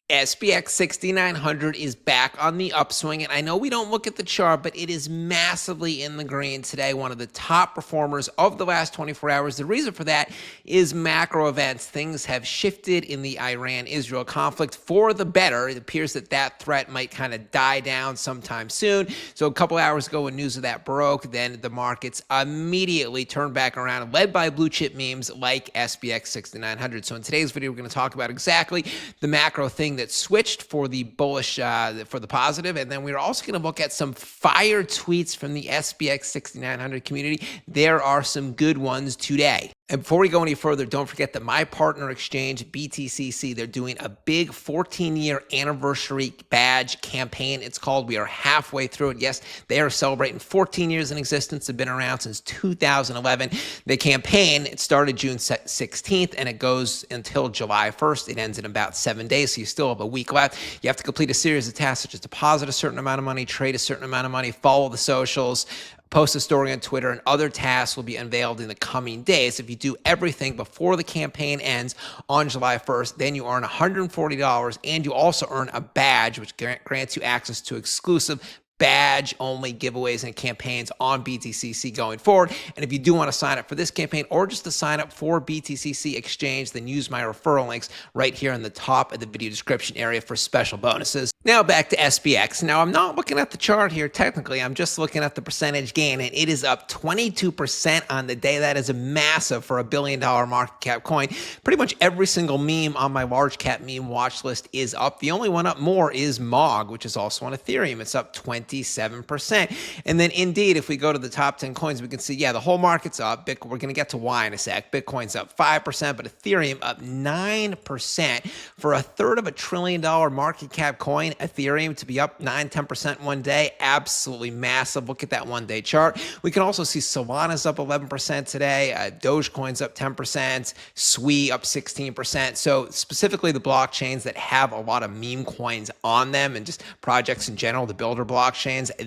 SPX 6900 is back on the upswing, and I know we don't look at the chart, but it is massively in the green today, one of the top performers of the last 24 hours. The reason for that is macro events. Things have shifted in the Iran-Israel conflict for the better. It appears that that threat might kind of die down sometime soon. So a couple hours ago when news of that broke, then the markets immediately turned back around, led by blue chip memes like SPX 6900. So in today's video, we're going to talk about exactly the macro thing that switched for the bullish, for the positive. And then we're also going to look at some fire tweets from the SPX 6900 community. There are some good ones today. And before we go any further, don't forget that my partner exchange, BTCC, they're doing a big 14-year anniversary badge campaign. It's called. We are halfway through it. Yes, they are celebrating 14 years in existence. They've been around since 2011. The campaign, it started June 16th, and it goes until July 1st. It ends in about 7 days, so you still have a week left. You have to complete a series of tasks, such as deposit a certain amount of money, trade a certain amount of money, follow the socials, post a story on Twitter, and other tasks will be unveiled in the coming days. If you do everything before the campaign ends on July 1st, then you earn $140, and you also earn a badge, which grants you access to exclusive badge-only giveaways and campaigns on BTCC going forward. And if you do want to sign up for this campaign or just to sign up for BTCC Exchange, then use my referral links right here in the top of the video description area for special bonuses. Now back to SPX. Now I'm not looking at the chart here technically, I'm just looking at the percentage gain, and it is up 22% on the day. That is massive for a $1 billion market cap coin. Pretty much every single meme on my large cap meme watch list is up. The only one up more is MOG, which is also on Ethereum. It's up 27%. And then indeed, if we go to the top 10 coins, we can see, yeah, the whole market's up. We're going to get to why in a sec. Bitcoin's up 5%, but Ethereum up 9%. For a third of $1 trillion market cap coin, Ethereum to be up 9-10% one day, absolutely massive. Look at that one-day chart. We can also see Solana's up 11% today. Dogecoin's up 10%. SWI up 16%. So specifically the blockchains that have a lot of meme coins on them and just projects in general, the builder blockchains,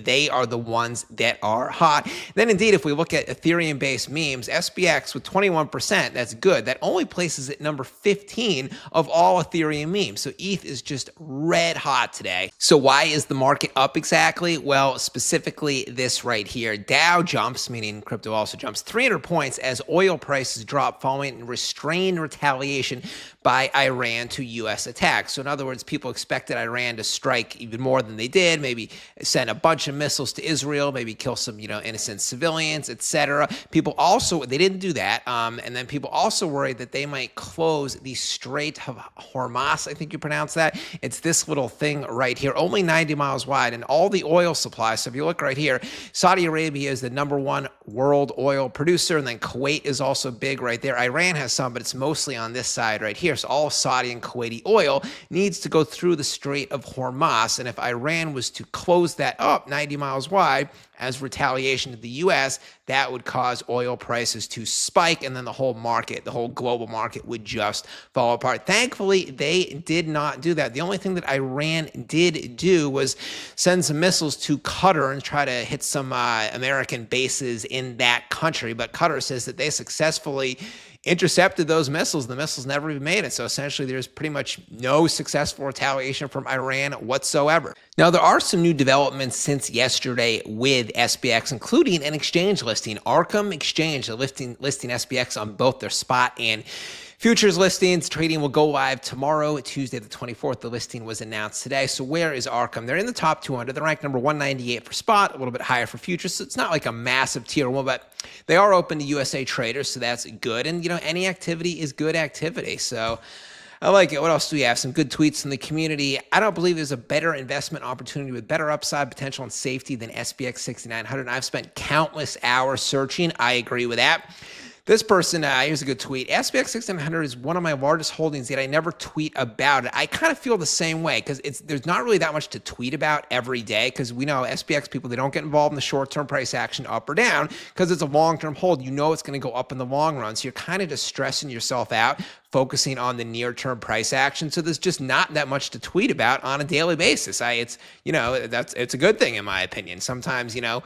they are the ones that are hot. Then indeed, if we look at Ethereum-based memes, SPX with 21%, that's good. That only places it number 15 of all Ethereum memes. So ETH is just red hot today. So why is the market up exactly? Well, specifically this right here. Dow jumps, meaning crypto also jumps, 300 points as oil prices drop following restrained retaliation by Iran to U.S. attacks. So in other words, people expected Iran to strike even more than they did, maybe send a bunch of missiles to Israel, maybe kill some, innocent civilians, etc. People also, they didn't do that. And then people also worried that they might close the Strait of Hormuz, I think you pronounce that. It's this little thing right here, only 90 miles wide, and all the oil supply. So if you look right here, Saudi Arabia is the #1 world oil producer, and then Kuwait is also big right there. Iran has some, but it's mostly on this side right here. So all Saudi and Kuwaiti oil needs to go through the Strait of Hormuz, and if Iran was to close that up 90 miles wide as retaliation to the U.S., that would cause oil prices to spike, and then the whole market, the whole global market would just fall apart. Thankfully, they did not do that. The only thing that Iran did do was send some missiles to Qatar and try to hit some American bases in that country, but Qatar says that they successfully intercepted those missiles. The missiles never even made it. So essentially, there's pretty much no successful retaliation from Iran whatsoever. Now, there are some new developments since yesterday with SPX, including an exchange listing. Arkham Exchange, listing SPX on both their spot and futures listings. Trading will go live tomorrow, Tuesday the 24th. The listing was announced today. So where is Arkham? They're in the top 200. They're ranked number 198 for spot, a little bit higher for futures. So it's not like a massive tier one, but they are open to USA traders, so that's good. And, any activity is good activity. So I like it. What else do we have? Some good tweets from the community. I don't believe there's a better investment opportunity with better upside potential and safety than SPX 6900. I've spent countless hours searching. I agree with that. This person, here's a good tweet. SPX 6900 is one of my largest holdings, yet I never tweet about it. I kind of feel the same way because there's not really that much to tweet about every day because we know SPX people, they don't get involved in the short-term price action up or down because it's a long-term hold. You know it's going to go up in the long run, so you're kind of just stressing yourself out focusing on the near-term price action. So there's just not that much to tweet about on a daily basis. It's a good thing in my opinion. Sometimes, no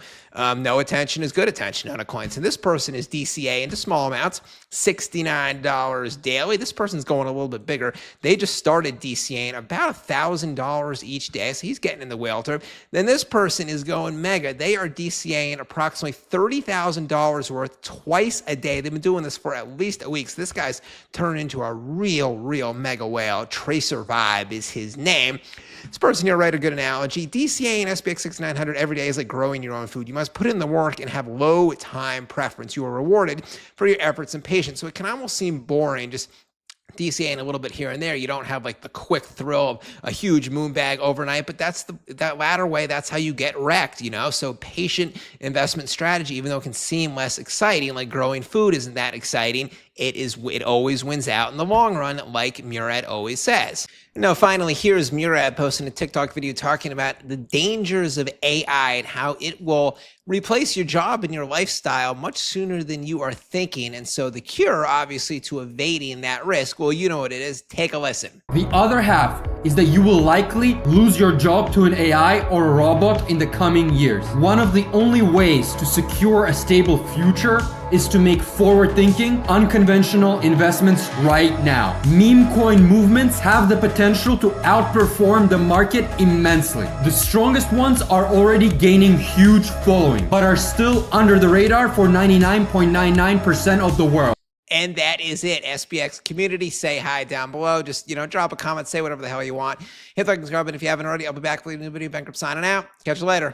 attention is good attention on a coin. So this person is DCA into small amounts, $69 daily. This person's going a little bit bigger. They just started DCAing about $1,000 each day. So he's getting in the whale term. Then this person is going mega. They are DCAing approximately $30,000 worth twice a day. They've been doing this for at least a week. So this guy's turned into a real mega whale. Tracer Vibe is his name. This person here, right, a good analogy. DCA and SPX6900 every day is like growing your own food. You must put in the work and have low time preference. You are rewarded for your efforts and patience. So it can almost seem boring, just DCAing a little bit here and there. You don't have like the quick thrill of a huge moon bag overnight, but that latter way, that's how you get wrecked, So patient investment strategy, even though it can seem less exciting, like growing food isn't that exciting, it always wins out in the long run, like Murad always says. Now, finally, here's Murad posting a TikTok video talking about the dangers of AI and how it will replace your job and your lifestyle much sooner than you are thinking. And so the cure, obviously, to evading that risk, well, you know what it is. Take a listen. The other half is that you will likely lose your job to an AI or a robot in the coming years. One of the only ways to secure a stable future is to make forward-thinking, unconventional investments right now. Meme coin movements have the potential to outperform the market immensely. The strongest ones are already gaining huge following, but are still under the radar for 99.99% of the world. And that is it. SPX community, say hi down below. Just, drop a comment, say whatever the hell you want. Hit the like and subscribe button if you haven't already. I'll be back with a new video. Bankrupt signing out. Catch you later.